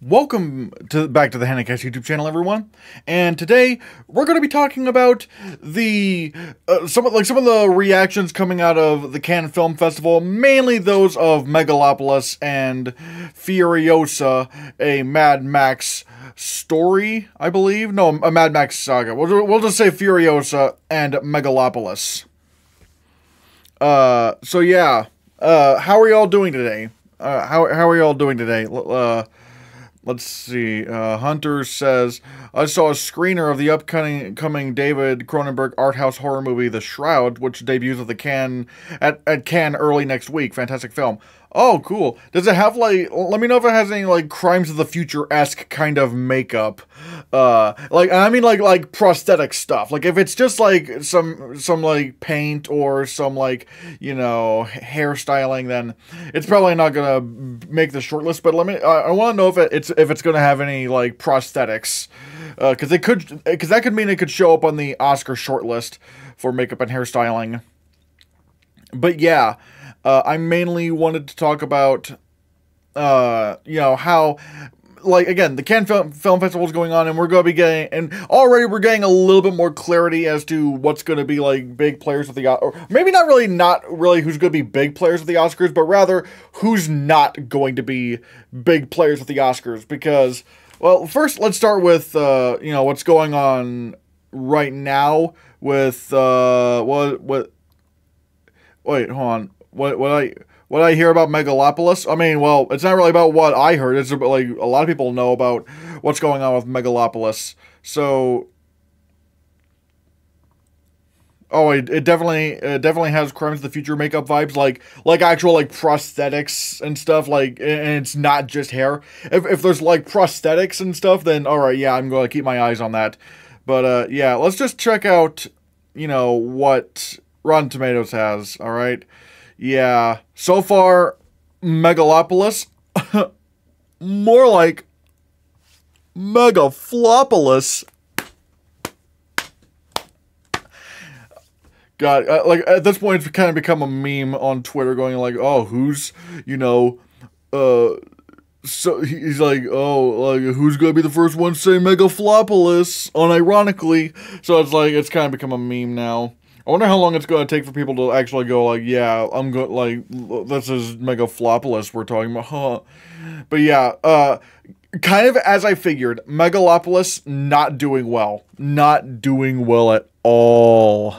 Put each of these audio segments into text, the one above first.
Welcome back to the Hannahcast YouTube channel, everyone. And today we're going to be talking about the some of the reactions coming out of the Cannes Film Festival, mainly those of Megalopolis and Furiosa, a Mad Max story, I believe. No, a Mad Max saga. We'll just say Furiosa and Megalopolis. So yeah. How are y'all doing today? How are y'all doing today? Let's see. Hunter says, I saw a screener of the upcoming David Cronenberg art house horror movie, The Shroud, which debuts at Cannes early next week. Fantastic film. Oh, cool. Does it have, like, let me know if it has any, like, Crimes of the Future-esque kind of makeup. Like prosthetic stuff. Like, if it's just, like, some like, paint or some, like, you know, hairstyling, then it's probably not gonna make the shortlist. But I want to know if it's gonna have any, like, prosthetics. Because that could mean it could show up on the Oscar shortlist for makeup and hairstyling. But, yeah. I mainly wanted to talk about, you know, how, like, again, the Cannes Film Festival is going on, and we're going to be already we're getting a little bit more clarity as to what's going to be, like, big players of the, or maybe not really who's going to be big players of the Oscars, but rather who's not going to be big players of the Oscars, because, well, first, let's start with, you know, what's going on right now with, wait, hold on. What I hear about Megalopolis? I mean, well, it's not really about what I heard. It's about, like, a lot of people know about what's going on with Megalopolis. So, oh, it definitely has Crimes of the Future makeup vibes, like actual, like, prosthetics and stuff, like, and it's not just hair. If there's, like, prosthetics and stuff, then alright, yeah, I'm going to keep my eyes on that. But yeah, let's just check out, you know, what Rotten Tomatoes has. Alright. Yeah, so far, Megalopolis, more like Megaflopolis. God, like, at this point, it's kind of become a meme on Twitter going like, oh, who's, you know, so he's like, oh, like, who's gonna be the first one to say Megaflopolis, unironically. So it's like, it's kind of become a meme now. I wonder how long it's going to take for people to actually go, like, yeah, I'm going, like, this is Megaflopolis we're talking about, huh? But yeah, kind of as I figured, Megalopolis not doing well. Not doing well at all.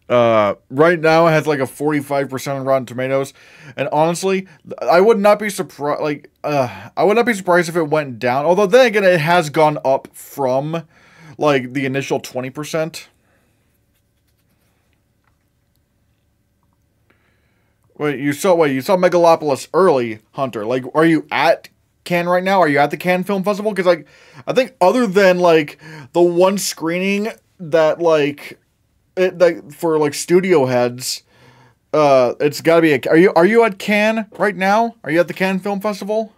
Right now it has, like, a 45% on Rotten Tomatoes, and honestly, I would not be surprised, like, I would not be surprised if it went down, although then again, it has gone up from, like, the initial 20%. Wait, you saw Megalopolis early, Hunter. Like, are you at Cannes right now? Are you at the Cannes Film Festival? Because, like, I think other than, like, the one screening that, like, for, like, studio heads, it's gotta be are you at Cannes right now? Are you at the Cannes Film Festival?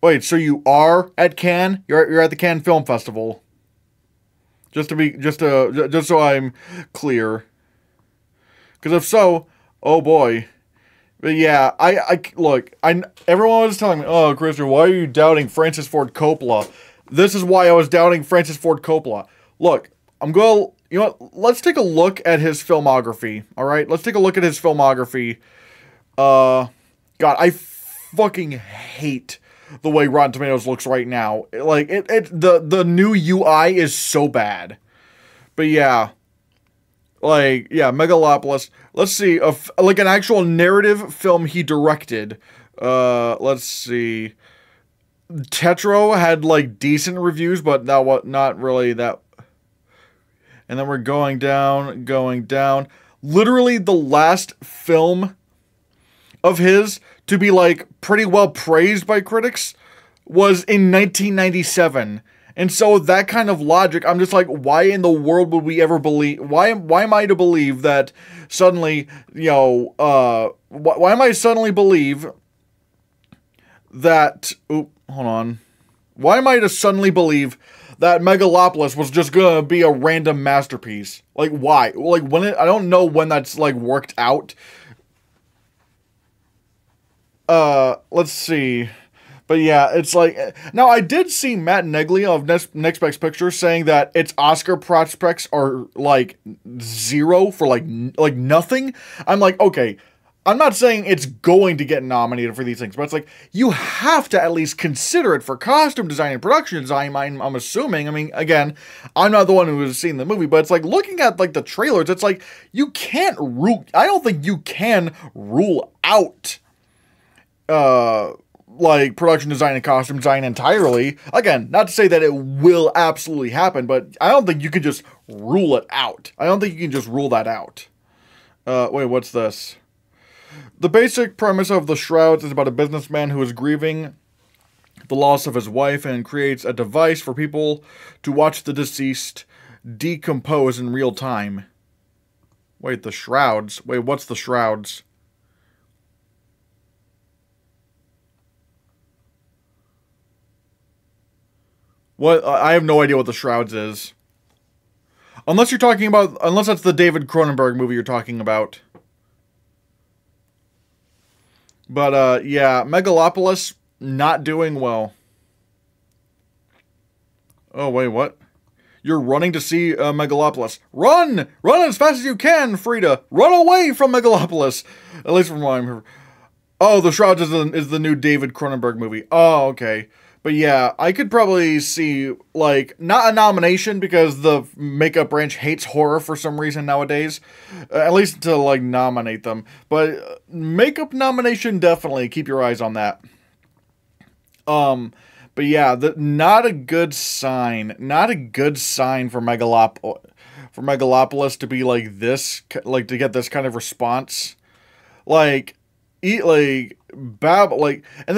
Wait, so you are at Cannes? You're at the Cannes Film Festival. Just so I'm clear. Because if so, oh boy. But yeah, everyone was telling me, oh, Christopher, why are you doubting Francis Ford Coppola? This is why I was doubting Francis Ford Coppola. Look, you know what, let's take a look at his filmography, alright? Let's take a look at his filmography. God, I fucking hate the way Rotten Tomatoes looks right now. Like, the new UI is so bad. But yeah. Like, yeah, Megalopolis. Let's see, like an actual narrative film he directed. Let's see. Tetro had, like, decent reviews, but not really that. And then we're going down. Literally the last film of his to be, like, pretty well praised by critics was in 1997. And so that kind of logic, I'm just like, why in the world would we ever believe, why am I to believe that suddenly, you know, why am I suddenly believe that, hold on. Why am I to suddenly believe that Megalopolis was just gonna be a random masterpiece? Like, why? Like, I don't know when that's, like, worked out. let's see. But yeah, it's like, now I did see Matt Neglia of Next Best Picture saying that its Oscar prospects are like zero for like nothing. I'm like, okay, I'm not saying it's going to get nominated for these things, but it's like, you have to at least consider it for costume design and production design, I'm assuming. I mean, again, I'm not the one who has seen the movie, but it's like, looking at like the trailers, it's like, I don't think you can rule out, like production design and costume design entirely. Again, not to say that it will absolutely happen, but I don't think you can just rule it out. I don't think you can just rule that out. Wait, what's this? The basic premise of The Shrouds is about a businessman who is grieving the loss of his wife and creates a device for people to watch the deceased decompose in real time. Wait, The Shrouds? Wait, what's The Shrouds? What? I have no idea what The Shrouds is. Unless that's the David Cronenberg movie you're talking about. But, yeah, Megalopolis, not doing well. Oh, wait, what? You're running to see Megalopolis. Run! Run as fast as you can, Frida! Run away from Megalopolis! At least from what I'm here. Oh, The Shrouds is the new David Cronenberg movie. Oh, okay. But yeah, I could probably see, like, not a nomination because the makeup branch hates horror for some reason nowadays. At least to, like, nominate them. But makeup nomination, definitely. Keep your eyes on that. But yeah, not a good sign. Not a good sign for Megalopolis to be like this, like, to get this kind of response. And the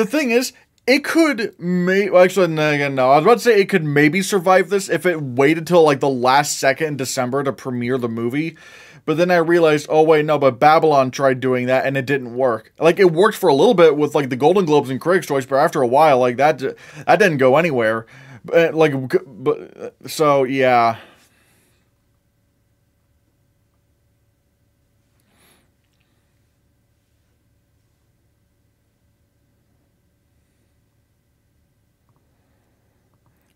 thing is, it could actually, again, no. I was about to say it could maybe survive this if it waited till like the last second in December to premiere the movie. But then I realized, oh wait, no, but Babylon tried doing that and it didn't work. Like, it worked for a little bit with like the Golden Globes and Critics' Choice, but after a while, like that didn't go anywhere. So yeah.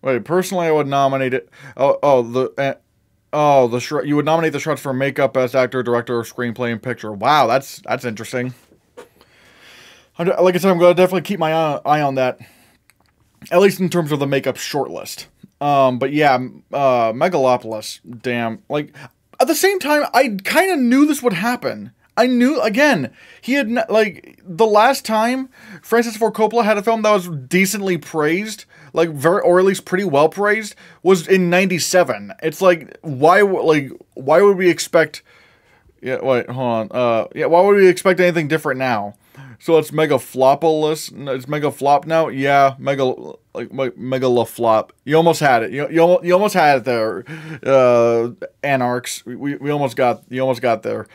Wait, personally, I would nominate it. You would nominate The Shrouds for makeup, best actor, director, screenplay, and picture. Wow, that's interesting. Like I said, I'm gonna definitely keep my eye on that, at least in terms of the makeup shortlist. But yeah, Megalopolis. Damn. Like, at the same time, I kind of knew this would happen. I knew, again, he had, like, the last time Francis Ford Coppola had a film that was decently praised, like, or at least pretty well praised, was in '97. It's like, why would we expect, yeah, wait, hold on, yeah, why would we expect anything different now? So it's Megaflopolis, it's Megaflop now? Yeah, Megaloflop. You almost had it, you almost had it there, Anarchs, you almost got there.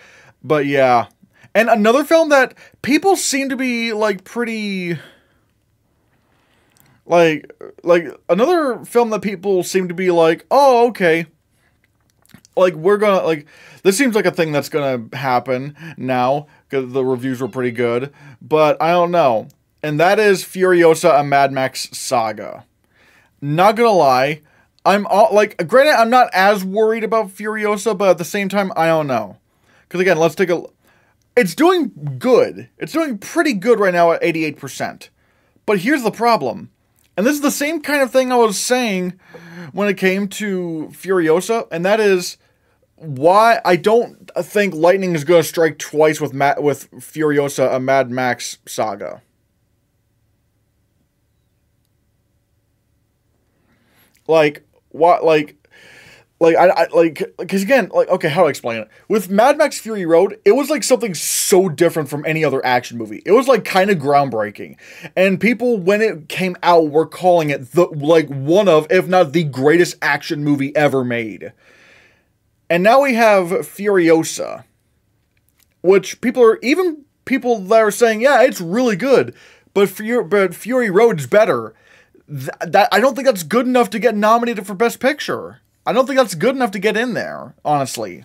But yeah. And another film that people seem to be, like, pretty... Like, another film that people seem to be like, oh, okay. Like, we're gonna, like... This seems like a thing that's gonna happen now, because the reviews were pretty good. But, I don't know. And that is Furiosa, a Mad Max saga. Not gonna lie. Granted, I'm not as worried about Furiosa, but at the same time, I don't know. Because again, let's take a... It's doing good. It's doing pretty good right now at 88%. But here's the problem. And this is the same kind of thing I was saying when it came to Furiosa. And that is why I don't think lightning is going to strike twice with Furiosa, a Mad Max saga. Like, what, because again, like, okay, how do I explain it? With Mad Max Fury Road, it was like something so different from any other action movie. It was like kind of groundbreaking. And people, when it came out, were calling it one of, if not the greatest action movie ever made. And now we have Furiosa, which people that are saying, yeah, it's really good, but Fury Road's better. I don't think that's good enough to get nominated for Best Picture. I don't think that's good enough to get in there, honestly.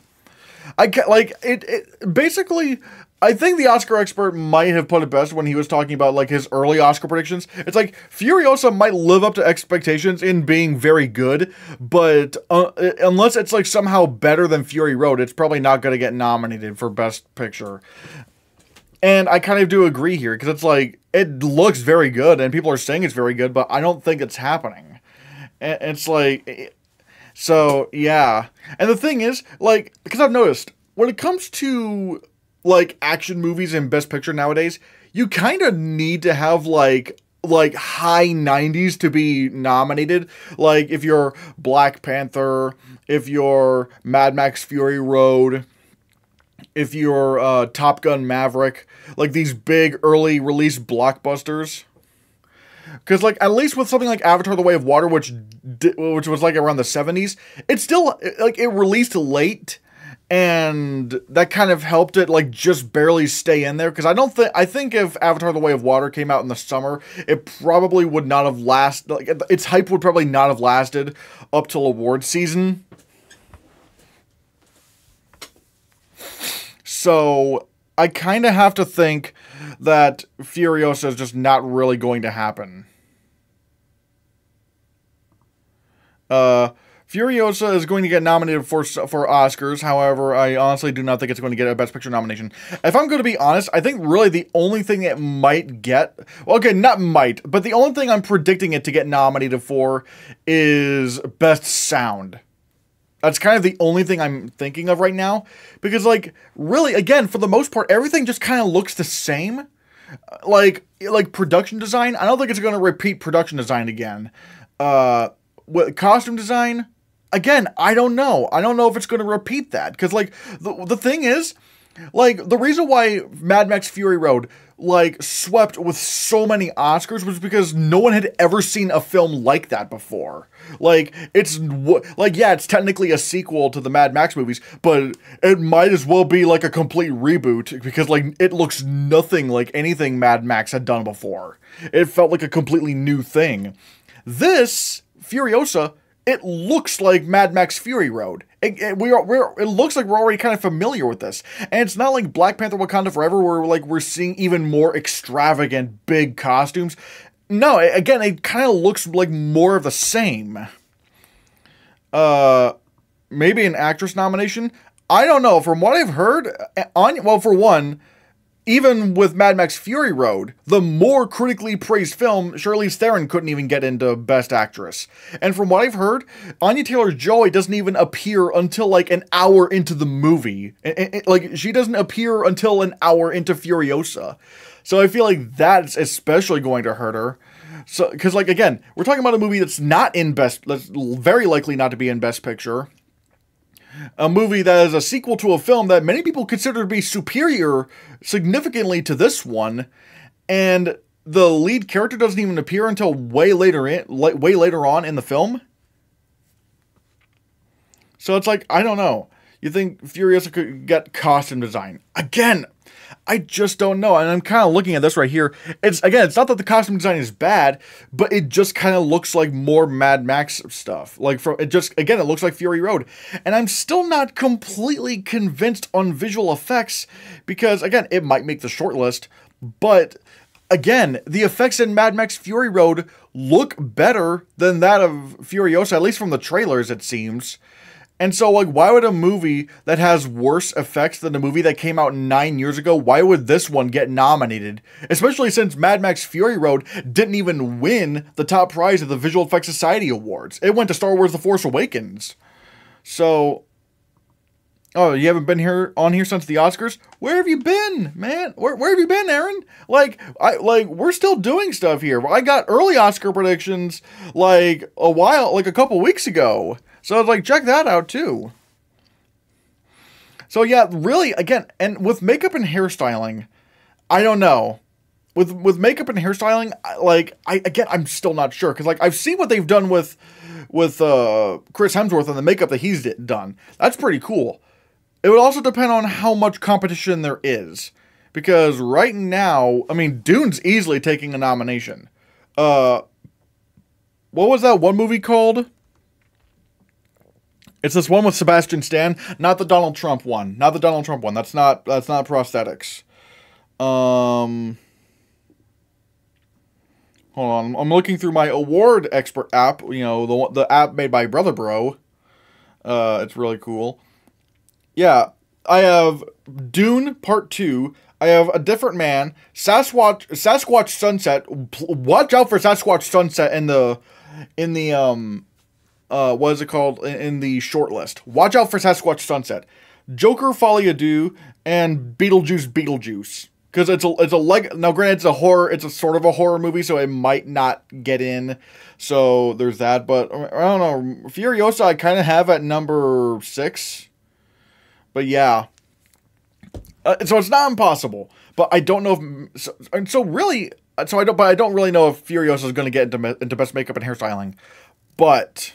Basically, I think the Oscar expert might have put it best when he was talking about like his early Oscar predictions. It's like Furiosa might live up to expectations in being very good, but unless it's like somehow better than Fury Road, it's probably not going to get nominated for Best Picture. And I kind of do agree here, because it's like, it looks very good, and people are saying it's very good, but I don't think it's happening. And it's like, so, yeah. And the thing is, like, because I've noticed, when it comes to, like, action movies and Best Picture nowadays, you kind of need to have, like high 90s to be nominated. Like, if you're Black Panther, if you're Mad Max Fury Road, if you're Top Gun Maverick, like these big early release blockbusters. Because, like, at least with something like Avatar: The Way of Water, which was like around the 70s, it's still, like, it released late, and that kind of helped it, like, just barely stay in there. Because I think if Avatar: The Way of Water came out in the summer, it probably would not have lasted, like, its hype would probably not have lasted up till awards season. So, I kind of have to think that Furiosa is just not really going to happen. Furiosa is going to get nominated for Oscars. However, I honestly do not think it's going to get a Best Picture nomination. If I'm going to be honest, I think really the only thing it might get... Well, okay, not might, but the only thing I'm predicting it to get nominated for is Best Sound. That's kind of the only thing I'm thinking of right now. Because, like, really, again, for the most part, everything just kind of looks the same. Like production design, I don't think it's going to repeat production design again. Costume design, again, I don't know. I don't know if it's going to repeat that. Because, like, the thing is, like, the reason why Mad Max Fury Road, like, swept with so many Oscars was because no one had ever seen a film like that before. Like, yeah, it's technically a sequel to the Mad Max movies, but it might as well be, like, a complete reboot, because, like, it looks nothing like anything Mad Max had done before. It felt like a completely new thing. This, Furiosa, it looks like Mad Max Fury Road. It looks like we're already kind of familiar with this. And it's not like Black Panther Wakanda Forever where, like, we're seeing even more extravagant, big costumes. No, again, it kind of looks like more of the same. Maybe an actress nomination? I don't know. From what I've heard, well, for one, even with Mad Max Fury Road, the more critically praised film, Charlize Theron couldn't even get into Best Actress. And from what I've heard, Anya Taylor-Joy doesn't even appear until, like, an hour into the movie. Like, she doesn't appear until an hour into Furiosa. So I feel like that's especially going to hurt her. So, because, like, again, we're talking about a movie that's that's very likely not to be in Best Picture. A movie that is a sequel to a film that many people consider to be superior significantly to this one, and the lead character doesn't even appear until way later on in the film. So it's like, I don't know. You think Furiosa could get costume design? Again, I just don't know. And I'm kind of looking at this right here. It's not that the costume design is bad, but it just kind of looks like more Mad Max stuff. Like, it looks like Fury Road. And I'm still not completely convinced on visual effects because, again, it might make the shortlist, but again, the effects in Mad Max Fury Road look better than that of Furiosa, at least from the trailers, it seems. And so, like, why would a movie that has worse effects than the movie that came out 9 years ago, why would this one get nominated? Especially since Mad Max Fury Road didn't even win the top prize at the Visual Effects Society Awards. It went to Star Wars The Force Awakens. So, oh, you haven't been on here since the Oscars? Where have you been, man? Where have you been, Aaron? We're still doing stuff here. I got early Oscar predictions, like, a couple weeks ago. So I was like, check that out too. So yeah, really, again, and with makeup and hairstyling, I don't know. With makeup and hairstyling, I'm still not sure. Because, like, I've seen what they've done with Chris Hemsworth and the makeup that he's done. That's pretty cool. It would also depend on how much competition there is. Because right now, I mean, Dune's easily taking a nomination. What was that one movie called? It's this one with Sebastian Stan, not the Donald Trump one. Not the Donald Trump one. That's not prosthetics. Hold on. I'm looking through my award expert app. You know, the app made by Brother Bro. It's really cool. Yeah, I have Dune Part 2. I have A Different Man, Sasquatch Sunset. Watch out for Sasquatch Sunset in the what is it called, in the short list. Watch out for Sasquatch Sunset, Joker Folie à Deux, and Beetlejuice. Because now granted, it's a sort of a horror movie, so it might not get in. So there's that. But I don't know, Furiosa I kind of have at number 6. But yeah, so it's not impossible. But I don't know if I don't really know if Furiosa is going to get into best makeup and hairstyling. But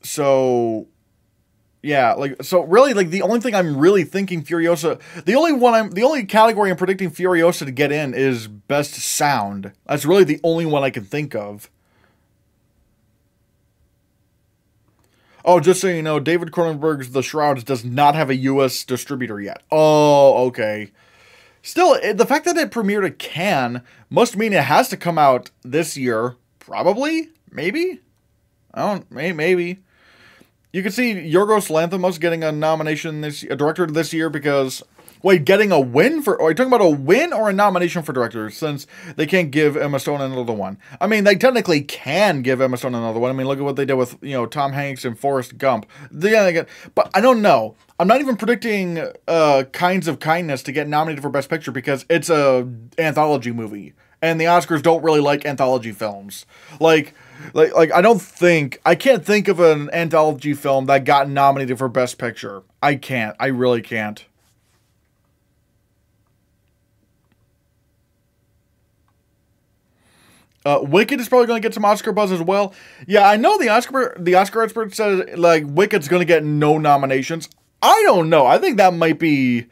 so yeah, really, the only thing I'm really thinking Furiosa, the only category I'm predicting Furiosa to get in is best sound. That's really the only one I can think of. Oh, just so you know, David Cronenberg's The Shrouds does not have a U.S. distributor yet. Oh, okay. Still, the fact that it premiered at Cannes must mean it has to come out this year. Probably? Maybe? Maybe. You can see Yorgos Lanthimos getting a nomination a director this year because... Wait, getting a win for... Are you talking about a win or a nomination for director? Since they can't give Emma Stone another one. I mean, they technically can give Emma Stone another one. I mean, look at what they did with, Tom Hanks and Forrest Gump. But I don't know. I'm not even predicting Kinds of Kindness to get nominated for Best Picture because it's a anthology movie. And the Oscars don't really like anthology films. I can't think of an anthology film that got nominated for Best Picture. I can't. I really can't. Wicked is probably going to get some Oscar buzz as well. Yeah, I know the Oscar expert said, Wicked's going to get no nominations. I don't know. I think that might be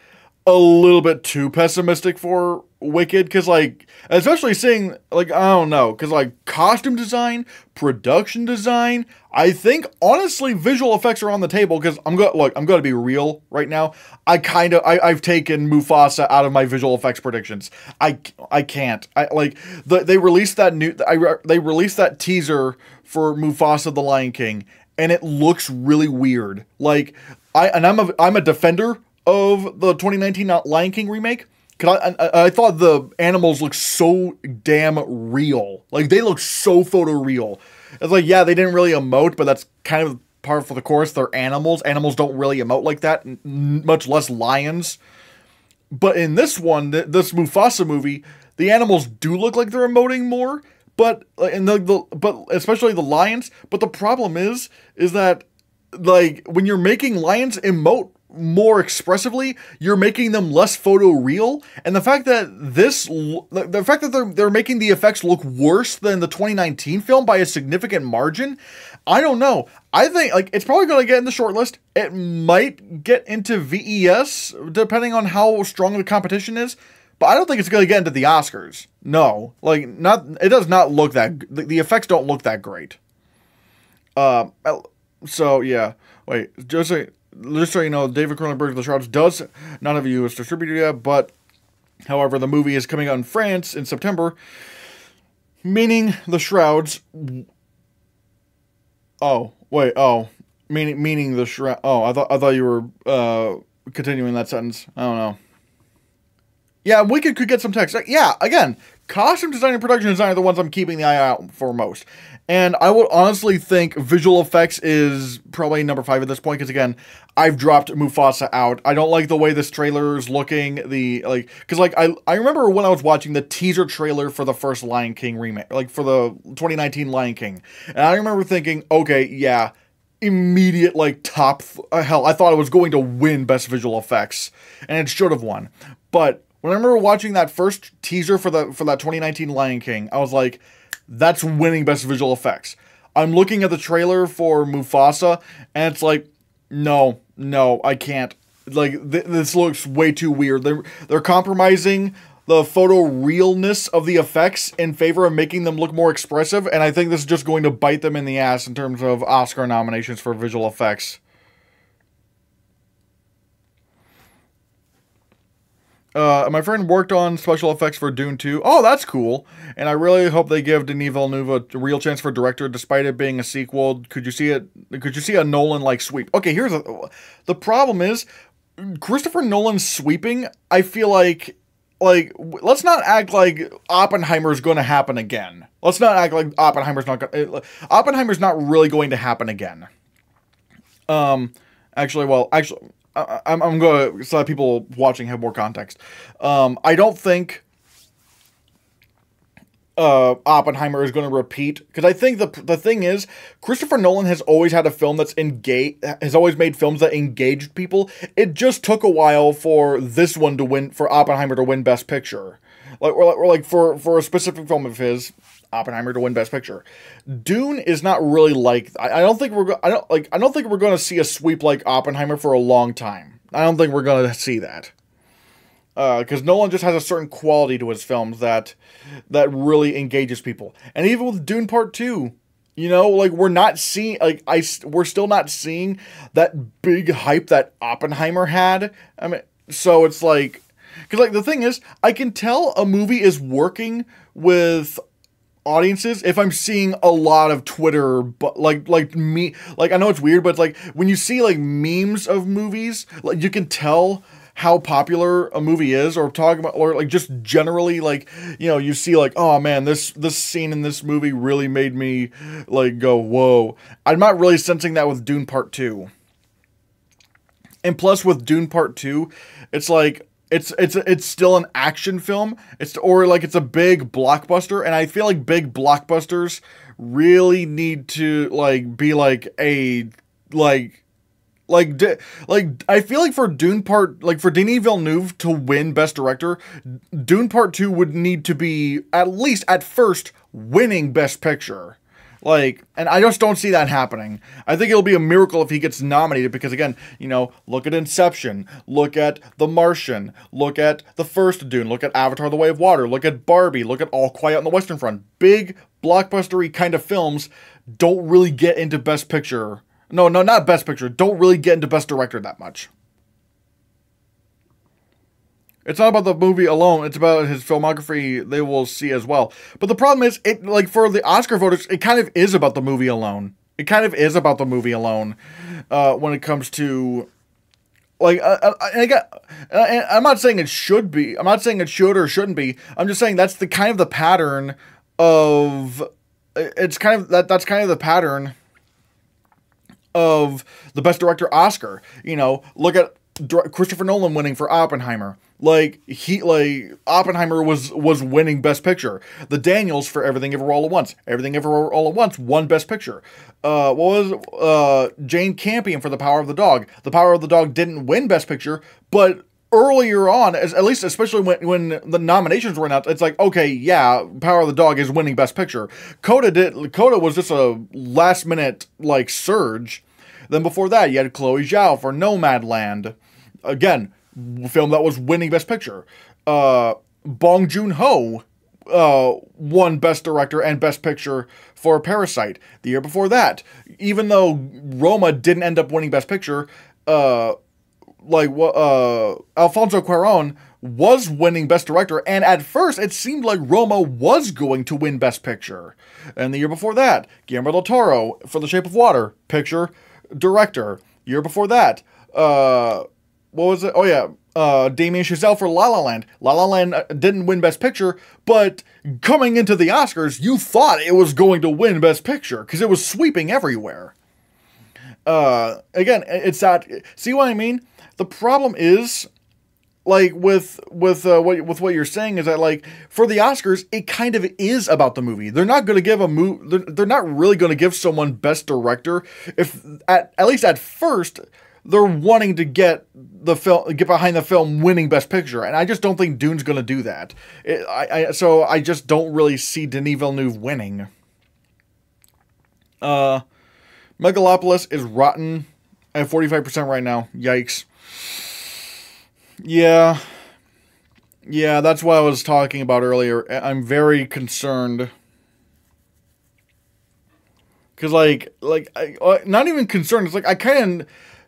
a little bit too pessimistic for Wicked, because, especially seeing, I don't know, because, costume design, production design, I think, honestly, visual effects are on the table, because I'm going to be real right now. I've taken Mufasa out of my visual effects predictions. I can't. They released that teaser for Mufasa the Lion King, and it looks really weird. I'm a defender of the 2019 Lion King remake. Cause I thought the animals looked so damn real. They look so photoreal. It's yeah, they didn't really emote, but that's kind of par for the course. They're animals. Animals don't really emote like that, much less lions. But in this one, this Mufasa movie, the animals do look like they're emoting more. But but especially the lions. But the problem is that when you're making lions emote more expressively, you're making them less photoreal, and the fact that they're making the effects look worse than the 2019 film by a significant margin, I don't know. I think it's probably going to get in the shortlist. It might get into VES depending on how strong the competition is, but I don't think it's going to get into the Oscars. No, it does not look that. The effects don't look that great. So yeah. Wait, just so you know, David Cronenberg's The Shrouds does not have a U.S. distributor yet, but, however, the movie is coming out in France in September, meaning The Shrouds... Meaning The Shrouds... Oh, I thought you were continuing that sentence. I don't know. Yeah, Wicked could get some text. Yeah, again, costume design and production design are the ones I'm keeping the eye out for most. And I would honestly think visual effects is probably number 5 at this point, because again, I've dropped Mufasa out. I don't like the way this trailer is looking. I remember when I was watching the teaser trailer for the first Lion King remake, for the 2019 Lion King. And I remember thinking, okay, yeah, immediate, top, hell, I thought it was going to win Best Visual Effects. And it should have won. But when I remember watching that first teaser for that 2019 Lion King, I was like, that's winning Best Visual Effects. I'm looking at the trailer for Mufasa, and it's no, I can't. This looks way too weird. They're compromising the photo realness of the effects in favor of making them look more expressive, and I think this is just going to bite them in the ass in terms of Oscar nominations for visual effects. My friend worked on special effects for Dune 2. Oh, that's cool. And I really hope they give Denis Villeneuve a real chance for director, despite it being a sequel. Could you see it? Could you see a Nolan-like sweep? Okay, the problem is, Christopher Nolan's sweeping, I feel like, let's not act like Oppenheimer's going to happen again. Let's not act like Oppenheimer's not really going to happen again. Actually, I'm going to, so that people watching have more context. I don't think Oppenheimer is going to repeat, because I think the thing is, Christopher Nolan has always had a film that's has always made films that engaged people. It just took a while for this one to win, for Oppenheimer to win Best Picture, or for a specific film of his, Oppenheimer, to win Best Picture. Dune is not really like, I don't think we're going to see a sweep like Oppenheimer for a long time. I don't think we're going to see that. Because Nolan just has a certain quality to his films that really engages people. And even with Dune Part 2, you know, like, we're still not seeing that big hype that Oppenheimer had. I mean, so it's like, because, like, the thing is, I can tell a movie is working with audiences if I'm seeing a lot of Twitter, but like I know it's weird, but it's like, when you see, like, memes of movies, like, you can tell how popular a movie is, or talking about, or like, just generally, like, you know, you see, like, oh man, this scene in this movie really made me, like, go, whoa. I'm not really sensing that with Dune Part 2. And plus, with Dune Part 2, it's like, it's still an action film. It's a big blockbuster, and I feel like big blockbusters really need to, like, be like a, I feel like for for Denis Villeneuve to win Best Director, Dune Part 2 would need to be, at least at first, winning Best Picture. Like, and I just don't see that happening. I think it'll be a miracle if he gets nominated, because, again, you know, look at Inception, look at The Martian, look at the first Dune, look at Avatar: The Way of Water, look at Barbie, look at All Quiet on the Western Front. Big, blockbustery kind of films don't really get into Best Picture. No, not Best Picture. Don't really get into Best Director that much. It's not about the movie alone. It's about his filmography. They will see as well. But the problem is, for the Oscar voters, it kind of is about the movie alone. It kind of is about the movie alone when it comes to, like, I'm not saying it should be. I'm not saying it should or shouldn't be. I'm just saying that's the kind of the pattern of. That's kind of the pattern of the Best Director Oscar. You know, look at Christopher Nolan winning for Oppenheimer. Oppenheimer was winning Best Picture. The Daniels for Everything Everywhere All at Once. Everything Everywhere All at Once won Best Picture. Jane Campion for The Power of the Dog. The Power of the Dog didn't win Best Picture, but earlier on, especially when the nominations were announced, it's like, okay, yeah, Power of the Dog is winning Best Picture. Coda was just a last minute, like, surge. Then before that, you had Chloe Zhao for Nomadland. Again, film that was winning Best Picture. Bong Joon-ho won Best Director and Best Picture for Parasite. The year before that, even though Roma didn't end up winning Best Picture, Alfonso Cuarón was winning Best Director, and at first it seemed like Roma was going to win Best Picture. And the year before that, Guillermo del Toro for The Shape of Water, Picture, Director. Year before that, what was it? Oh yeah, Damien Chazelle for La La Land. La La Land didn't win Best Picture, but coming into the Oscars, you thought it was going to win Best Picture because it was sweeping everywhere. Again, it's that. See what I mean? The problem is, like, with what you're saying is that, like, for the Oscars, it kind of is about the movie. They're not going to give they're not really going to give someone Best Director if at least at first they're wanting to get behind the film winning Best Picture, and I just don't think Dune's going to do that. So I just don't really see Denis Villeneuve winning. Megalopolis is rotten at 45% right now. Yikes. Yeah, that's what I was talking about earlier. I'm very concerned. Because, not even concerned. It's like,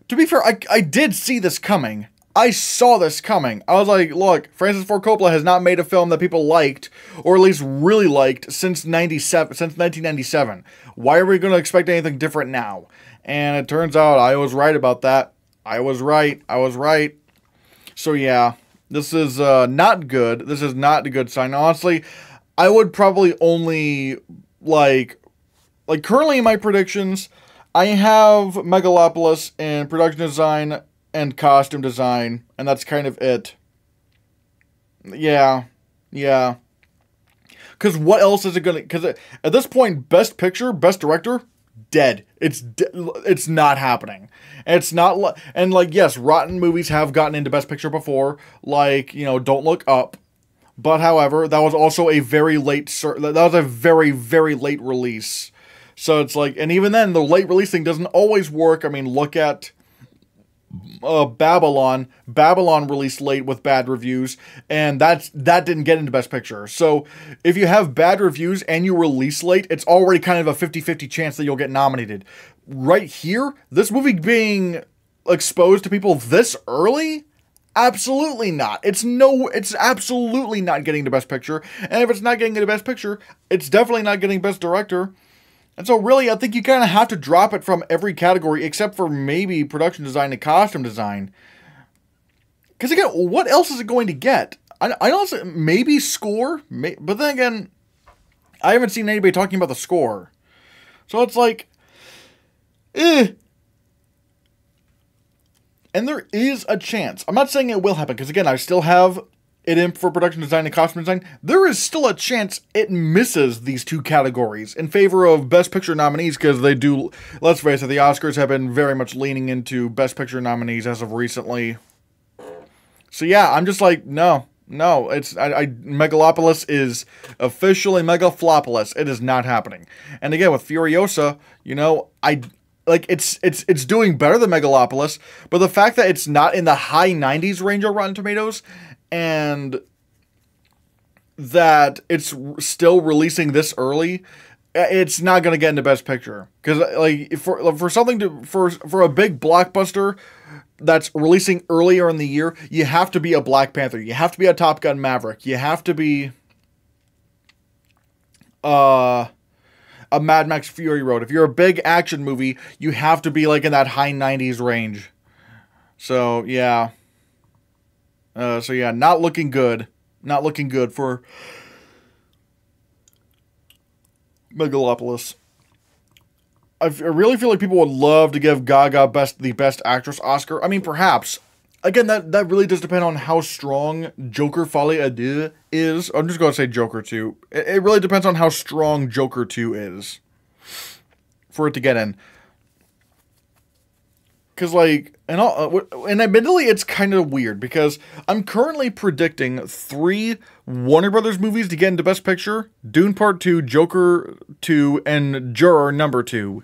to be fair, I did see this coming. I saw this coming. I was like, look, Francis Ford Coppola has not made a film that people liked, or at least really liked, since 1997. Why are we going to expect anything different now? And it turns out I was right about that. I was right. So yeah, this is not good. This is not a good sign. Honestly, I would probably only, like currently in my predictions, I have Megalopolis in production design and costume design, and that's kind of it. Yeah. Because what else is it gonna? Because at this point, Best Picture, Best Director, dead. It's not happening. It's not. And like, yes, rotten movies have gotten into Best Picture before, like, you know, Don't Look Up. But however, that was also a very late. That was a very, very late release. So it's like, and even then, the late release thing doesn't always work. I mean, look at Babylon. Babylon released late with bad reviews, and that didn't get into Best Picture. So if you have bad reviews and you release late, it's already kind of a 50-50 chance that you'll get nominated. Right here, this movie being exposed to people this early, absolutely not. It's absolutely not getting to Best Picture. And if it's not getting into Best Picture, it's definitely not getting Best Director. And so really, I think you kind of have to drop it from every category except for maybe production design and costume design. Because again, what else is it going to get? I don't, maybe score, but then again, I haven't seen anybody talking about the score. So it's like, And there is a chance. I'm not saying it will happen, because again, I still have it in for production design and costume design. There is still a chance it misses these two categories in favor of Best Picture nominees, because they do, let's face it, the Oscars have been very much leaning into Best Picture nominees as of recently. So yeah, I'm just like, no, it's, Megalopolis is officially Megaflopolis. It is not happening. And again, with Furiosa, you know, it's doing better than Megalopolis, but the fact that it's not in the high 90s range on Rotten Tomatoes, and that it's still releasing this early, it's not going to get into Best Picture. Because like for a big blockbuster that's releasing earlier in the year, you have to be a Black Panther, you have to be a Top Gun Maverick, you have to be a Mad Max Fury Road. If you're a big action movie, you have to be like in that high 90s range. So yeah. Not looking good. Not looking good for Megalopolis. I really feel like people would love to give Gaga the Best Actress Oscar. I mean, perhaps. Again, that really does depend on how strong Joker Folie à Deux is. I'm just going to say Joker 2. It really depends on how strong Joker 2 is for it to get in. Because, like, and admittedly, it's kind of weird, because I'm currently predicting 3 Warner Brothers movies to get into Best Picture: Dune Part 2, Joker 2, and Juror Number 2.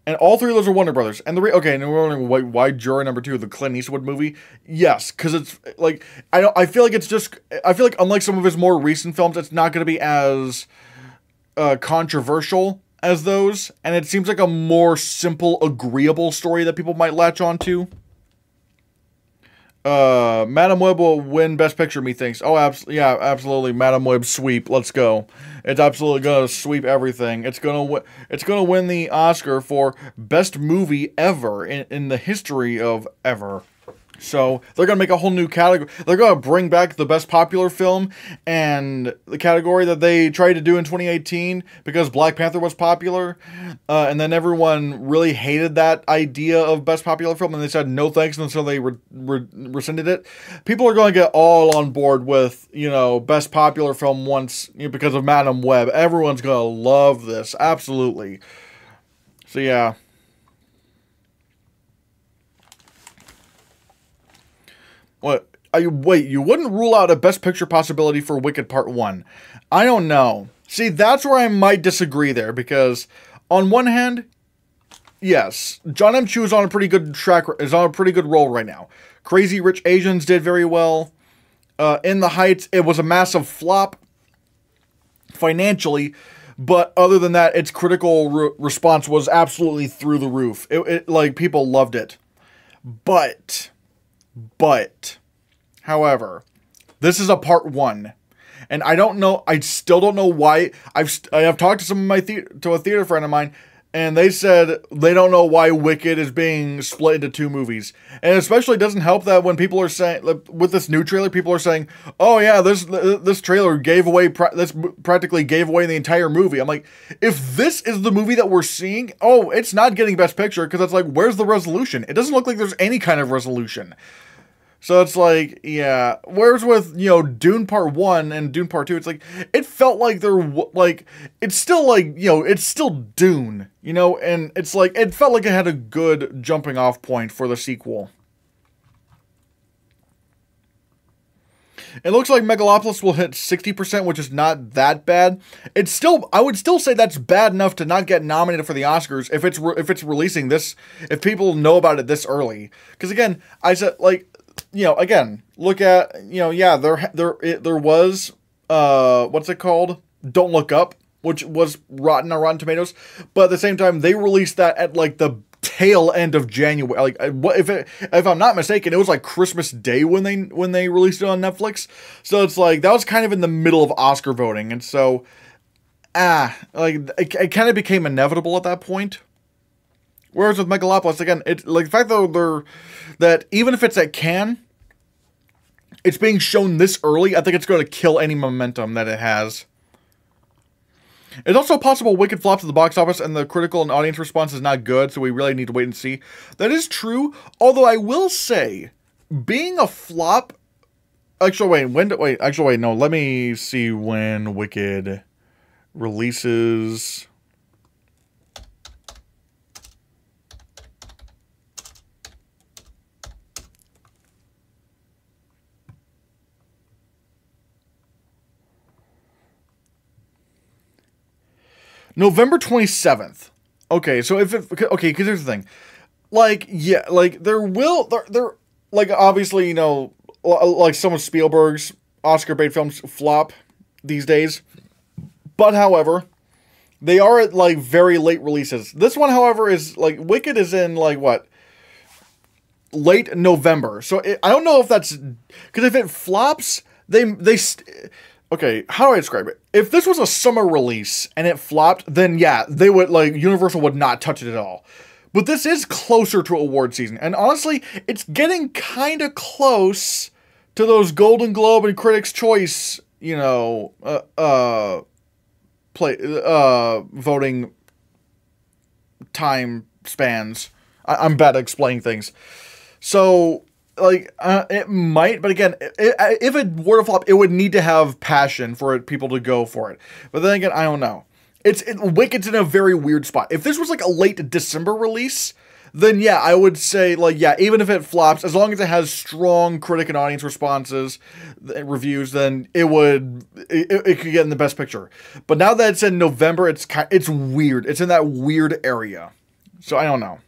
And all 3 of those are Warner Brothers. And okay, and we're wondering why Juror Number 2, the Clint Eastwood movie? Yes, because it's, like, I feel like unlike some of his more recent films, it's not going to be as controversial as those, and it seems like a more simple, agreeable story that people might latch onto. Madame Web will win Best Picture, methinks. Oh, yeah, absolutely. Madame Web sweep. Let's go. It's absolutely gonna sweep everything. It's gonna win the Oscar for Best Movie ever in the history of ever. So they're going to make a whole new category. They're going to bring back the Best Popular Film and the category that they tried to do in 2018 because Black Panther was popular. And then everyone really hated that idea of Best Popular Film, and they said no thanks, and so they rescinded it. People are going to get all on board with, you know, Best Popular Film once, you know, because of Madame Web. Everyone's going to love this. Absolutely. So yeah. What? Wait, you wouldn't rule out a Best Picture possibility for Wicked Part 1. I don't know. See, that's where I might disagree there, because on one hand, yes, John M. Chu is on a pretty good roll right now. Crazy Rich Asians did very well. In the Heights, it was a massive flop financially, but other than that, its critical response was absolutely through the roof. Like, people loved it. But But, however, this is a part 1. And I don't know, I still don't know why. I've talked to a theater friend of mine, and they said they don't know why Wicked is being split into 2 movies. And especially doesn't help that when people are saying, with this new trailer, people are saying, oh yeah, this trailer gave away, practically gave away the entire movie. I'm like, if this is the movie that we're seeing, oh, it's not getting Best Picture, because it's like, where's the resolution? It doesn't look like there's any kind of resolution. So it's like, yeah. Whereas with, you know, Dune Part 1 and Dune Part 2, it's like, it felt like it's still like, you know, it's still Dune, you know? And it's like, it felt like it had a good jumping off point for the sequel. It looks like Megalopolis will hit 60%, which is not that bad. It's still, I would still say that's bad enough to not get nominated for the Oscars if it's releasing this, if people know about it this early. Because again, I said, like, you know, again, look at, you know, yeah, there was, what's it called? Don't Look Up, which was rotten on Rotten Tomatoes, but at the same time, they released that at, like, the tail end of January. Like, if I'm not mistaken, it was, like, Christmas Day when they released it on Netflix, so it's, like, that was kind of in the middle of Oscar voting, and so, like, it kind of became inevitable at that point. Whereas with Megalopolis, again, it's like the fact that even if it's at Cannes, it's being shown this early, I think it's going to kill any momentum that it has. It's also possible Wicked flops at the box office and the critical and audience response is not good, so we really need to wait and see. That is true, although I will say, being a flop... Actually, wait, no, let me see when Wicked releases... November 27th. Okay, so okay, because here's the thing. Like, yeah, like, there, like, obviously, you know, like some of Spielberg's Oscar bait films flop these days. But, however, they are at, like, very late releases. This one, however, is, like, Wicked is in, like, what? Late November. So, I don't know if that's, because if it flops, okay, how do I describe it? If this was a summer release and it flopped, then yeah, they would, like, Universal would not touch it at all. But this is closer to award season. And honestly, it's getting kind of close to those Golden Globe and Critics' Choice, you know, voting time spans. I'm bad at explaining things. So... like, it might, but again, if it were to flop, it would need to have passion for people to go for it. But then again, I don't know. Wicked's in a very weird spot. If this was like a late December release, then yeah, I would say, like, yeah, even if it flops, as long as it has strong critic and audience responses, reviews, then it could get in the Best Picture. But now that it's in November, it's weird. It's in that weird area. So I don't know.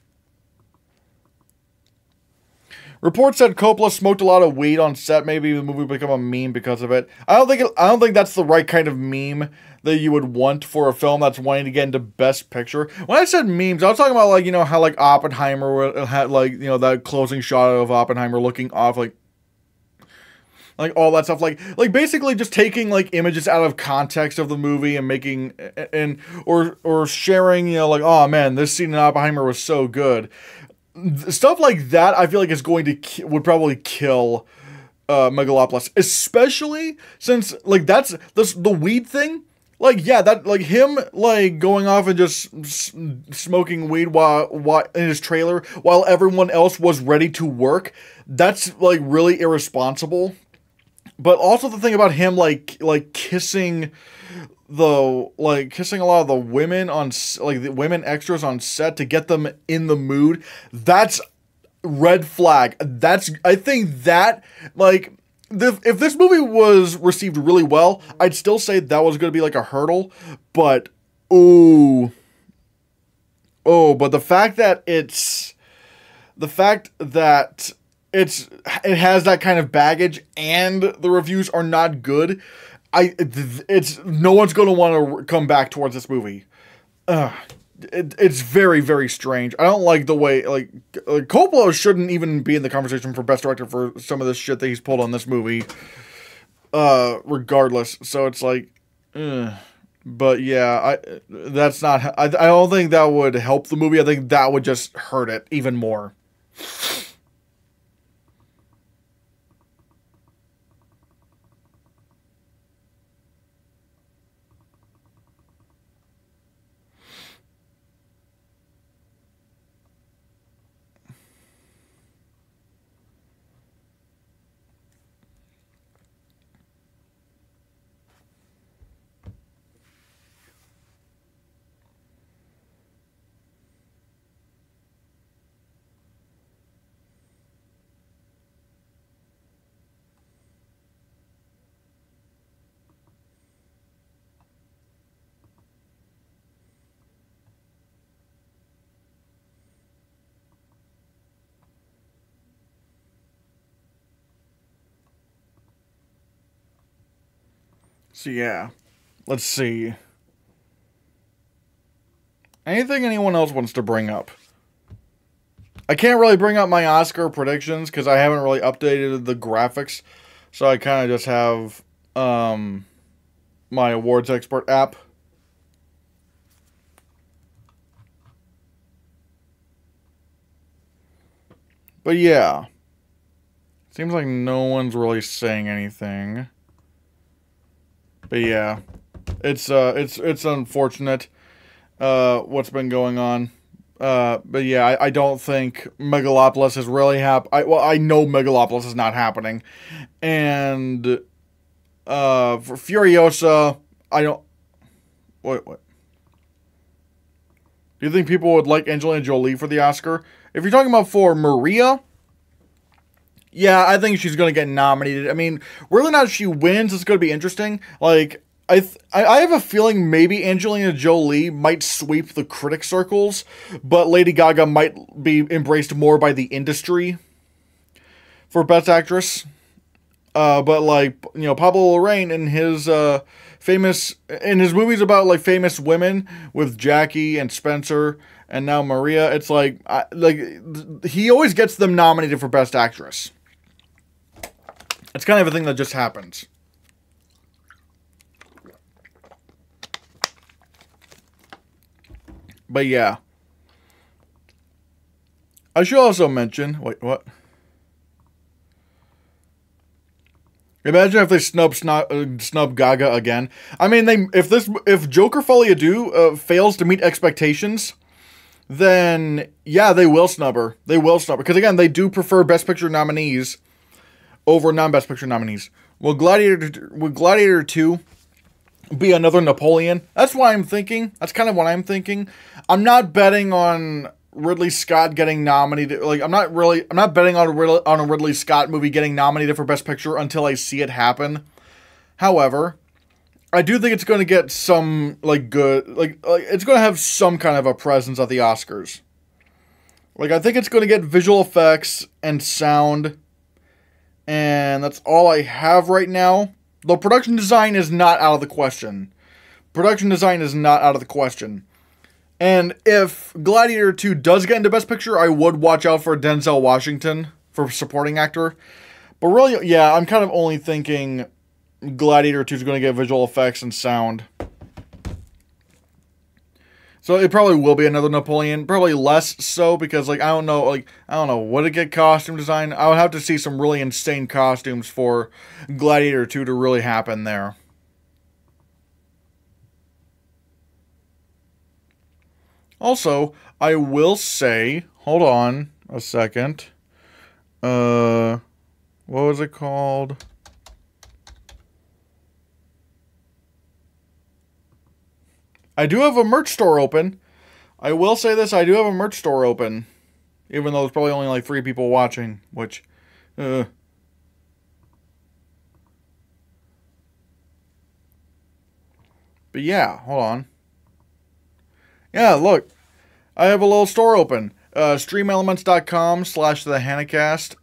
Reports said Coppola smoked a lot of weed on set. Maybe the movie would become a meme because of it. I don't think that's the right kind of meme that you would want for a film that's wanting to get into Best Picture. When I said memes, I was talking about, like, you know, how, like, Oppenheimer had, like, you know, that closing shot of Oppenheimer looking off, like all that stuff, like basically just taking, like, images out of context of the movie and making or sharing, you know, like, oh man, this scene in Oppenheimer was so good. Stuff like that, I feel like would probably kill Megalopolis, especially since, like, that's the weed thing. Like, yeah, that, like, him, like, going off and just smoking weed while in his trailer while everyone else was ready to work. That's, like, really irresponsible. But also the thing about him, like kissing kissing a lot of the women on, like, the women extras on set to get them in the mood, that's red flag. I think that, like, if this movie was received really well, I'd still say that was going to be, like, a hurdle, but, but the fact that it has that kind of baggage and the reviews are not good, no one's going to want to come back towards this movie. it's very, very strange. I don't like the way, like Coppola shouldn't even be in the conversation for best director for some of this shit that he's pulled on this movie. Regardless, so it's like, but yeah, that's not. I don't think that would help the movie. I think that would just hurt it even more. So yeah, let's see. Anything anyone else wants to bring up? I can't really bring up my Oscar predictions because I haven't really updated the graphics. So I kind of just have my awards export app. But yeah. Seems like no one's really saying anything. But yeah. It's unfortunate what's been going on. But yeah, I don't think Megalopolis is really well, I know Megalopolis is not happening. And for Furiosa, I don't... What? Do you think people would like Angelina Jolie for the Oscar? If you're talking about for Maria, yeah, I think she's going to get nominated. I mean, whether or not she wins, it's going to be interesting. Like, I have a feeling maybe Angelina Jolie might sweep the critic circles, but Lady Gaga might be embraced more by the industry for Best Actress. But like, you know, Pablo Larraín in his movies about like famous women with Jackie and Spencer and now Maria, it's like he always gets them nominated for Best Actress. It's kind of a thing that just happens. But yeah. I should also mention... Wait, what? Imagine if they snub Gaga again. I mean, if Joker Folie à Deux fails to meet expectations, then yeah, they will snub her. They will snub her. Because again, they do prefer Best Picture nominees over non-Best Picture nominees. Will Gladiator 2... be another Napoleon? That's what I'm thinking. That's kind of what I'm thinking. I'm not betting on Ridley Scott getting nominated. Like, I'm not betting on a Ridley Scott movie getting nominated for Best Picture until I see it happen. However, I do think it's going to get some, like, good... Like, it's going to have some kind of a presence at the Oscars. Like, I think it's going to get visual effects and sound. And that's all I have right now. Though production design is not out of the question. Production design is not out of the question. And if Gladiator 2 does get into Best Picture, I would watch out for Denzel Washington for supporting actor. But really, yeah, I'm kind of only thinking Gladiator 2 is going to get visual effects and sound. So it probably will be another Napoleon. Probably less so because, like, I don't know, would it get costume design? I would have to see some really insane costumes for Gladiator 2 to really happen there. Also, I will say, hold on a second. What was it called? I do have a merch store open. I will say this, I do have a merch store open. Even though there's probably only like 3 people watching, which... But yeah, hold on. Yeah, look. I have a little store open. Streamelements.com/the Hannahcast.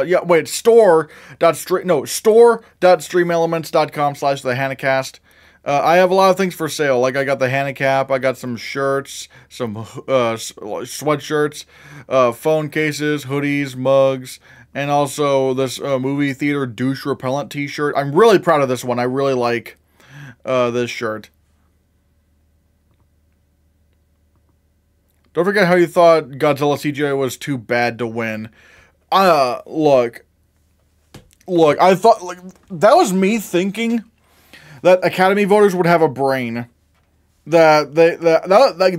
Yeah, wait, store.streamelements.com/the Hannahcast. I have a lot of things for sale. Like I got the Hannahcast, I got some shirts, some sweatshirts, phone cases, hoodies, mugs, and also this movie theater douche repellent t-shirt. I'm really proud of this one. I really like this shirt. Don't forget how you thought Godzilla CGI was too bad to win. Look, I thought, like, that was me thinking that Academy voters would have a brain. That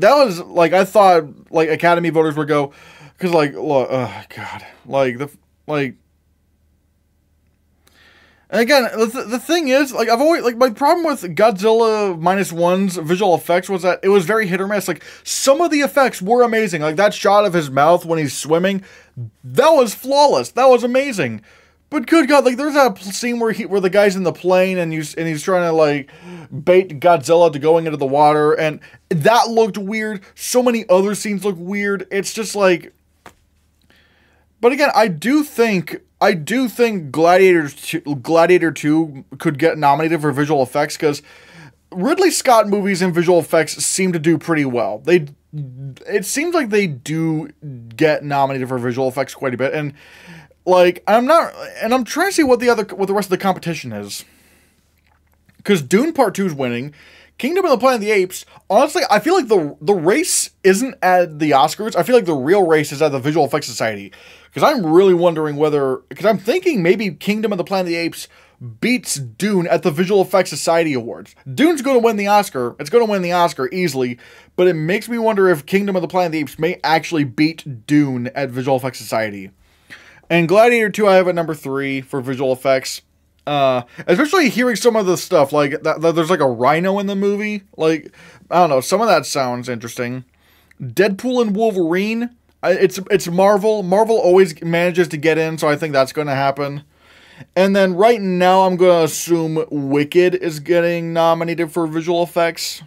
was, like, I thought, like, Academy voters would go, because, like, look, oh, God, and again, the thing is, like, I've always, like, my problem with Godzilla -1's visual effects was that it was very hit or miss. Like, some of the effects were amazing. Like, that shot of his mouth when he's swimming, that was flawless. That was amazing. But good God, like, there's that scene where the guy's in the plane and he's trying to, like, bait Godzilla to going into the water, and that looked weird. So many other scenes look weird. It's just like... But again, I do think Gladiator 2 could get nominated for visual effects, because Ridley Scott movies and visual effects seem to do pretty well. It seems like they do get nominated for visual effects quite a bit, and like I'm trying to see what the rest of the competition is, because Dune Part 2 is winning. Kingdom of the Planet of the Apes, honestly, I feel like the race isn't at the Oscars. I feel like the real race is at the Visual Effects Society. Because I'm really wondering whether... Because I'm thinking maybe Kingdom of the Planet of the Apes beats Dune at the Visual Effects Society Awards. Dune's going to win the Oscar. It's going to win the Oscar easily. But it makes me wonder if Kingdom of the Planet of the Apes may actually beat Dune at Visual Effects Society. And Gladiator 2 I have at number 3 for visual effects. Especially hearing some of the stuff, like, that there's, like, a rhino in the movie. Like, I don't know, some of that sounds interesting. Deadpool and Wolverine, it's Marvel. Marvel always manages to get in, so I think that's going to happen. And then right now, I'm going to assume Wicked is getting nominated for visual effects.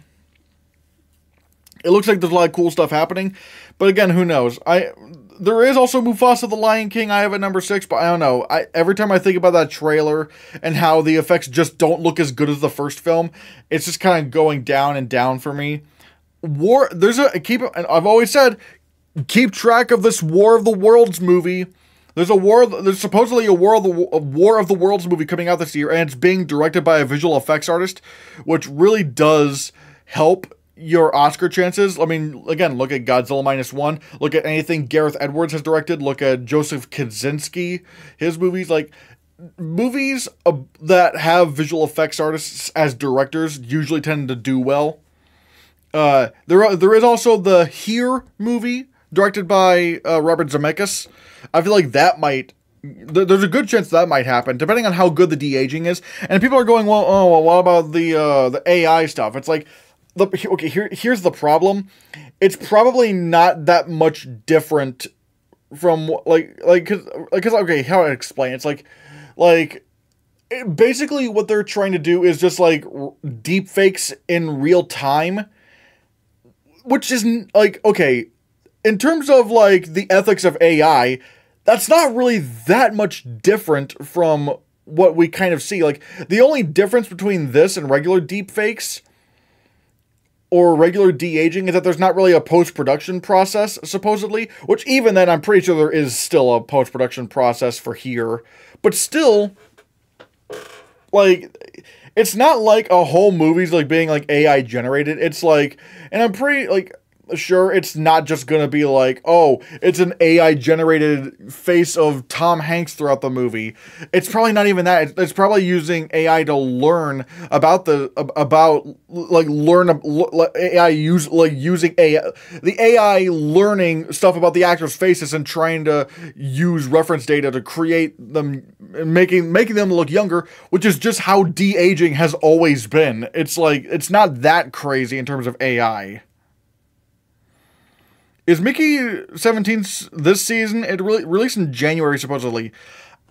It looks like there's a lot of cool stuff happening, but again, who knows? There is also Mufasa the Lion King I have at number 6, but I don't know. Every time I think about that trailer and how the effects just don't look as good as the first film, it's just kind of going down and down for me. I've always said, keep track of this War of the Worlds movie. There's supposedly a War of the Worlds movie coming out this year, and it's being directed by a visual effects artist, which really does help your Oscar chances. I mean, again, look at Godzilla -1. Look at anything Gareth Edwards has directed. Look at Joseph Kosinski, his movies. Like, movies that have visual effects artists as directors usually tend to do well. There is also the Here movie, directed by Robert Zemeckis. I feel like that might... There's a good chance that might happen, depending on how good the de-aging is. And people are going, well, what about the AI stuff? It's like... Here's the problem. It's probably not that much different from because okay, how I explain? It's basically what they're trying to do is just like deep fakes in real time, which isn't like, okay, in terms of like the ethics of AI, that's not really that much different from what we kind of see. Like, the only difference between this and regular deep fakes or regular de-aging is that there's not really a post-production process, supposedly, which even then I'm pretty sure there is still a post-production process for Here, but still, like, it's not like a whole movie's like being like AI generated. It's like, and I'm pretty like sure it's not just gonna be like, oh, it's an AI generated face of Tom Hanks throughout the movie. It's probably not even that. It's probably using AI to learn about using AI, the AI learning stuff about the actors' faces and trying to use reference data to create them, making them look younger, which is just how de-aging has always been. It's like, it's not that crazy in terms of AI. Is Mickey 17 this season? It released in January, supposedly.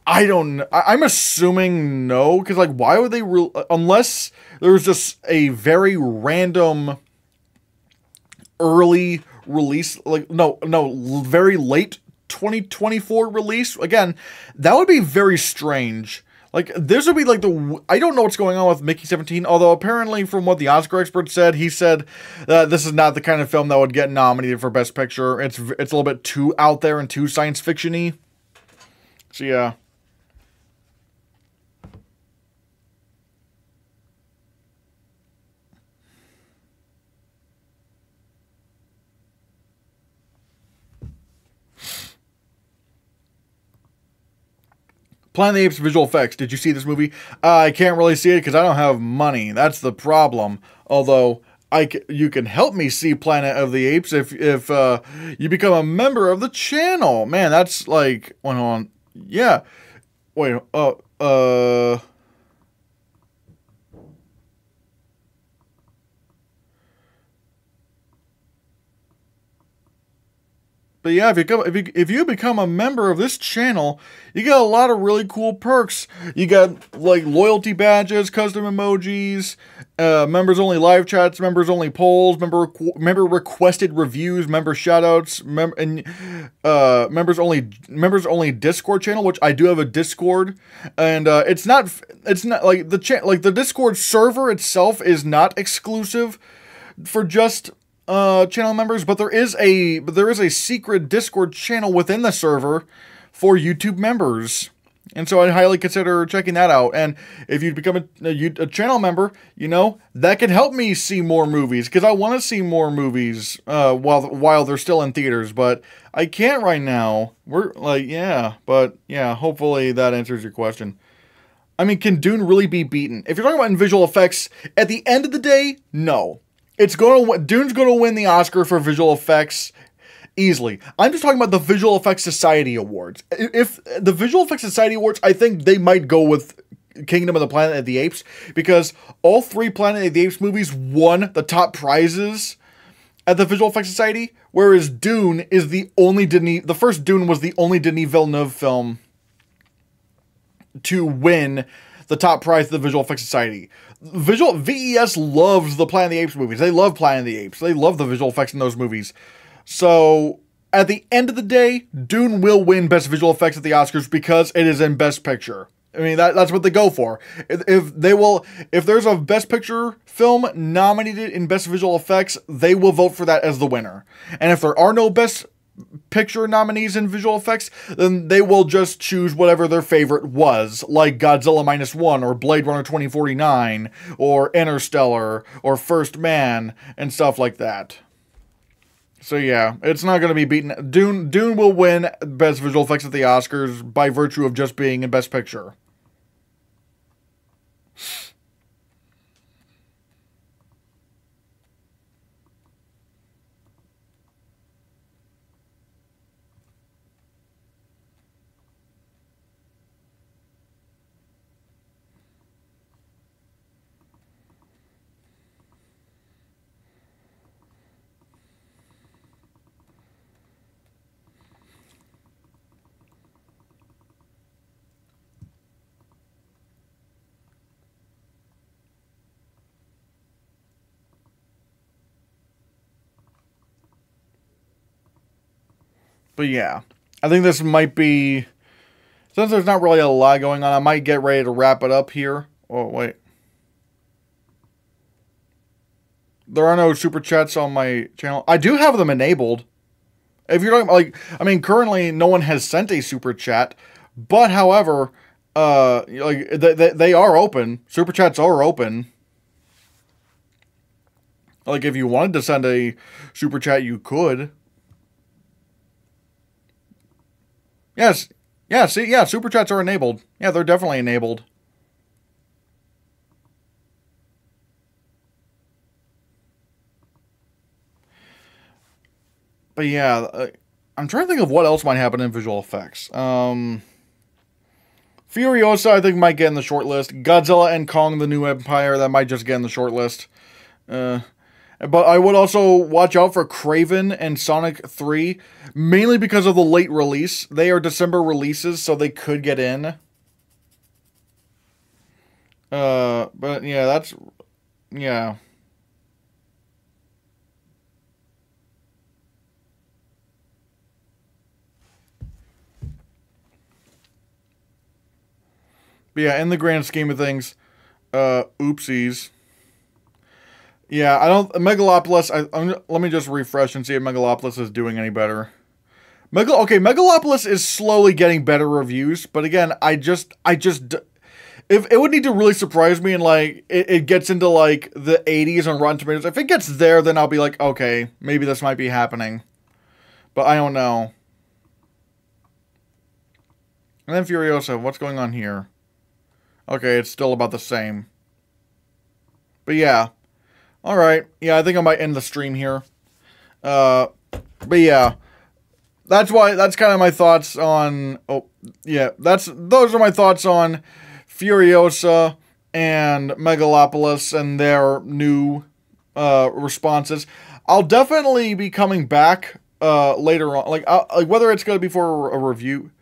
I don't know. I'm assuming no, because, like, why would they... unless there was just a very random early release, like, no, very late 2024 release. Again, that would be very strange. Like, this would be like I don't know what's going on with Mickey 17, although apparently from what the Oscar expert said, he said this is not the kind of film that would get nominated for Best Picture. It's a little bit too out there and too science fiction-y. So, yeah. Planet of the Apes visual effects. Did you see this movie? I can't really see it because I don't have money. That's the problem. Although you can help me see Planet of the Apes if you become a member of the channel. Man, that's like, hold on. Yeah. Wait. But yeah, if you become a member of this channel, you get a lot of really cool perks. You got like loyalty badges, custom emojis, members only live chats, members only polls, member requested reviews, member shoutouts, members only Discord channel, which I do have a Discord, and it's not like the Discord server itself is not exclusive for just channel members, but there is a secret Discord channel within the server for YouTube members, and so I highly consider checking that out. And if you become a channel member, you know, that can help me see more movies, because I want to see more movies while they're still in theaters, but I can't right now. We're like, yeah, but yeah, hopefully that answers your question. I mean, can Dune really be beaten? If you're talking about in visual effects, at the end of the day, no. Dune's going to win the Oscar for visual effects easily. I'm just talking about the Visual Effects Society Awards. If the Visual Effects Society Awards, I think they might go with Kingdom of the Planet of the Apes, because all 3 Planet of the Apes movies won the top prizes at the Visual Effects Society, whereas Dune is the first Dune was the only Denis Villeneuve film to win the top prize of the Visual Effects Society. VES loves the Planet of the Apes movies. They love Planet of the Apes. They love the visual effects in those movies. So, at the end of the day, Dune will win Best Visual Effects at the Oscars because it is in Best Picture. I mean, that's what they go for. If there's a Best Picture film nominated in Best Visual Effects, they will vote for that as the winner. And if there are no Best Picture nominees in visual effects, then they will just choose whatever their favorite was, like Godzilla -1 or Blade Runner 2049 or Interstellar or First Man and stuff like that. So yeah, it's not going to be beaten. Dune will win Best Visual Effects at the Oscars by virtue of just being in Best Picture. But yeah, I think this might be, since there's not really a lot going on, I might get ready to wrap it up here. Oh, wait. There are no super chats on my channel. I do have them enabled. If you're talking about, like, I mean, currently no one has sent a super chat, but however, like, they are open. Super chats are open. Like, if you wanted to send a super chat, you could. Yes. Yeah, see, yeah, super chats are enabled. Yeah, they're definitely enabled. But yeah, I'm trying to think of what else might happen in visual effects. Furiosa, I think, might get in the short list. Godzilla and Kong, the New Empire, that might just get in the short list. But I would also watch out for Kraven and Sonic 3, mainly because of the late release. They are December releases, so they could get in. But yeah, yeah. But But yeah, in the grand scheme of things, oopsies. Yeah, I don't... Megalopolis, let me just refresh and see if Megalopolis is doing any better. Okay, Megalopolis is slowly getting better reviews, but again, if it would need to really surprise me and, like, it gets into, like, the 80s on Rotten Tomatoes. If it gets there, then I'll be like, okay, maybe this might be happening. But I don't know. And then Furiosa, what's going on here? Okay, it's still about the same. But yeah. Alright, yeah, I think I might end the stream here. But yeah. That's kind of my thoughts on, those are my thoughts on Furiosa and Megalopolis and their new, responses. I'll definitely be coming back, later on, like whether it's going to be for a review.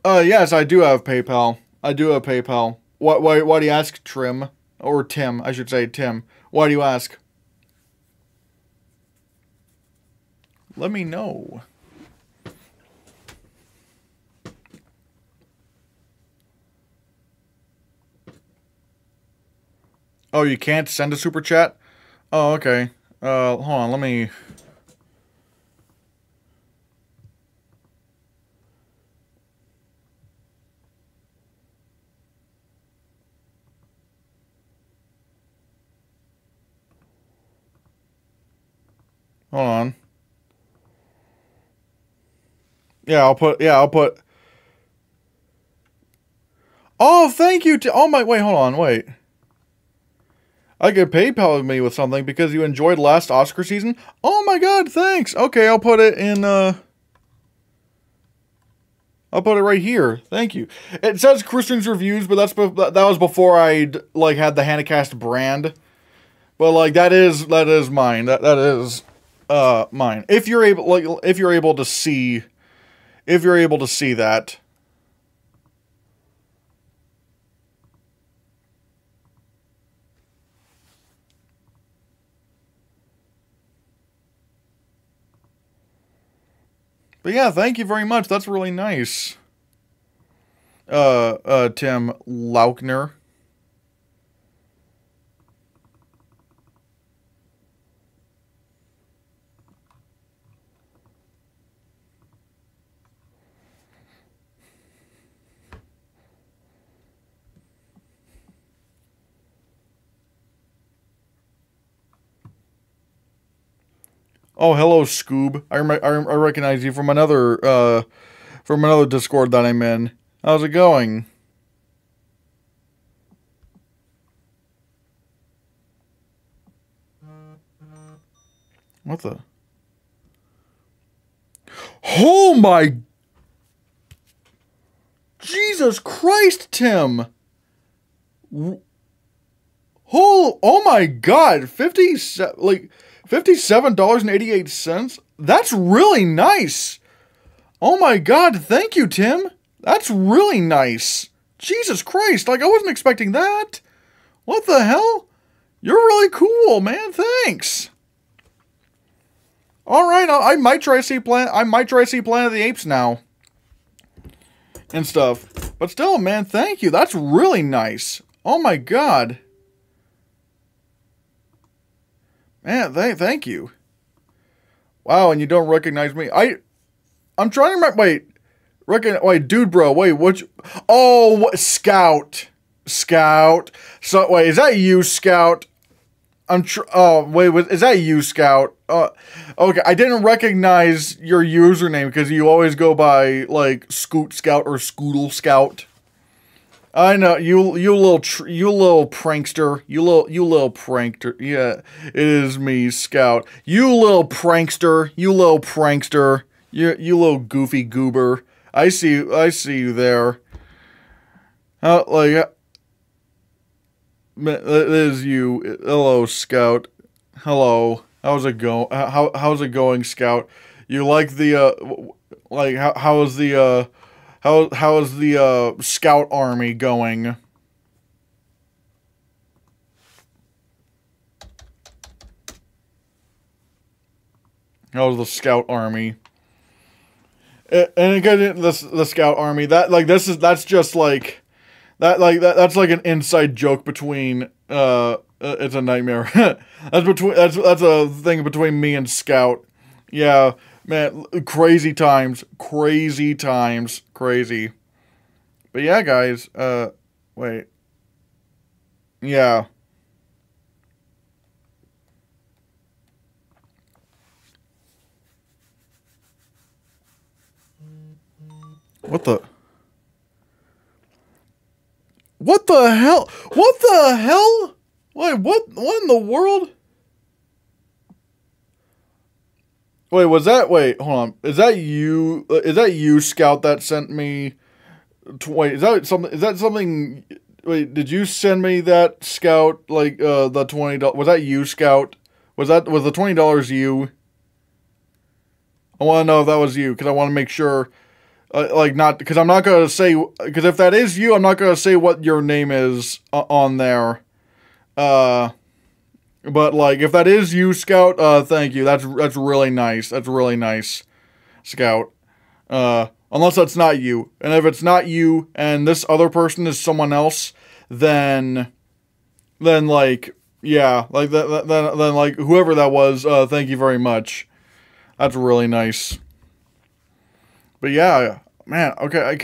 Yes, I do have PayPal. I do have PayPal. Why do you ask, Trim? Or Tim, I should say, Tim. Why do you ask? Let me know. Oh, you can't send a super chat? Oh, okay. Hold on, let me... Hold on. Yeah, I'll put... Oh, thank you to... Oh my... Wait, hold on, wait. I could PayPal me with something because you enjoyed last Oscar season? Oh my god, thanks! Okay, I'll put it in, I'll put it right here. Thank you. It says Christian's Reviews, but that was before I'd, like, had the Hannahcast brand. But, like, that is mine. That is, mine. If you're able to see that. But yeah, thank you very much. That's really nice. Tim Laukner. Oh, hello, Scoob. I recognize you from another Discord that I'm in. How's it going? What the? Oh my... Jesus Christ, Tim! Oh my god, $57.88? That's really nice! Oh my god, thank you, Tim! That's really nice! Jesus Christ, like, I wasn't expecting that! What the hell? You're really cool, man, thanks! Alright, I might try to see Planet of the Apes now. And stuff. But still, man, thank you, that's really nice! Oh my god. Man, thank you. Wow, and you don't recognize me. I'm trying to remember. Wait, dude, bro. Wait, Scout. Scout. So, wait, is that you, Scout? Oh, wait, is that you, Scout? Okay, I didn't recognize your username because you always go by, like, Scoot Scout or Scoodle Scout. I know, you little prankster. You little prankster. Yeah, it is me, Scout. You little prankster. You little prankster. You little goofy goober. I see you there. It is you. Hello, Scout. Hello. How's it going? How's it going, Scout? You like the, how is the, how is the, Scout Army going? How's the Scout Army? And again, the Scout Army, that's just like that's like an inside joke between it's a nightmare. That's a thing between me and Scout. Yeah, man, crazy times, crazy times, crazy. But yeah, guys, wait. Yeah. What the? What the hell? What the hell? Wait, what in the world? Wait, wait, hold on. Is that you, Scout, that sent me, wait, is that something, wait, did you send me that, Scout, like, the $20, was that you, Scout? Was the $20 you? I want to know if that was you, because I want to make sure, because I'm not going to say, because if that is you, I'm not going to say what your name is on there. But, like, if that is you, Scout, thank you. That's really nice. That's really nice, Scout. Unless that's not you. And if it's not you, and this other person is someone else, then like, yeah, like, then, like, whoever that was, thank you very much. That's really nice. But yeah, man, okay,